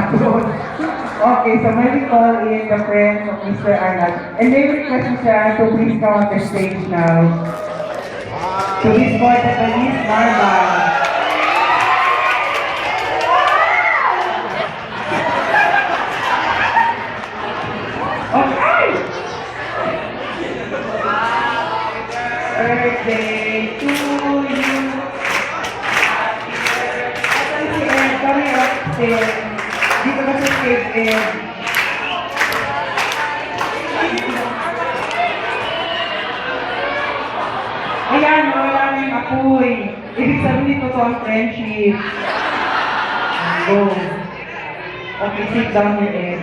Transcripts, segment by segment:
hapon. Okay, so may we call in the friends of Mr. Arnaz. And they request mo siya to please come on the stage now. To his boy, the Miss Marma. Okay! Birthday to you. Kami upstairs. Dito ka sa stage Ed. Ayan, wala na yung apoy. Ibig sabihin nito to ang friendship. Go. Okay, sit down here Ed.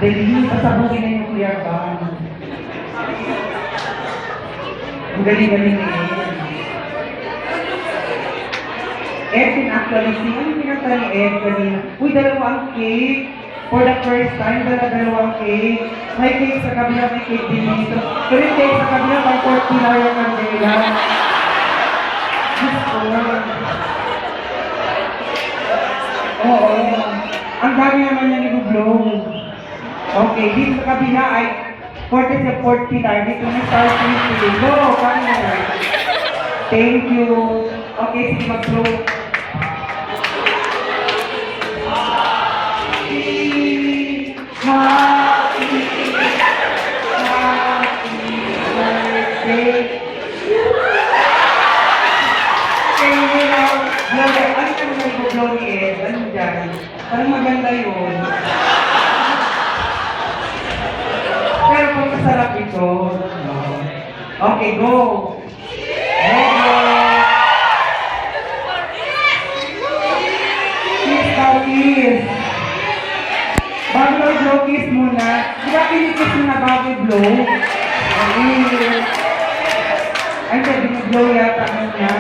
Dali, pasabugin na yung nuclear bomb. Ang galing-galing na Ed. Ed, actually, ano pinagkala ni Ed kanina? Uy, dalawang cake. For the first time, dalawang cake. May cake sa kabila, may cake din dito. Pero yung cake sa kabila, may 40 na yung kandila. Diyos ko. Oo. Ang dami naman niya nag-blow. Okay, dito sa kabila ay 40 sa 40 tayo. Dito na star 50. Go, paano? Thank you. Okay, sige mag-blow. Happy birthday. Kaya mo lang, blow. Ano ka naman mag-blow ni Ed? Ano dyan? Parang maganda yun. Pero kung masarap ito, okay, go. Kiss daw, kiss. Bago blow, kiss muna. Diba kinikis mo na bago blow? Ay, sabi mo blow yata muna.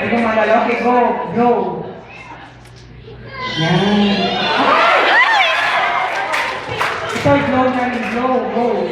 Ay, gumalala. Okay, go. Blow. Yan. Ito, blow na ni blow. Go.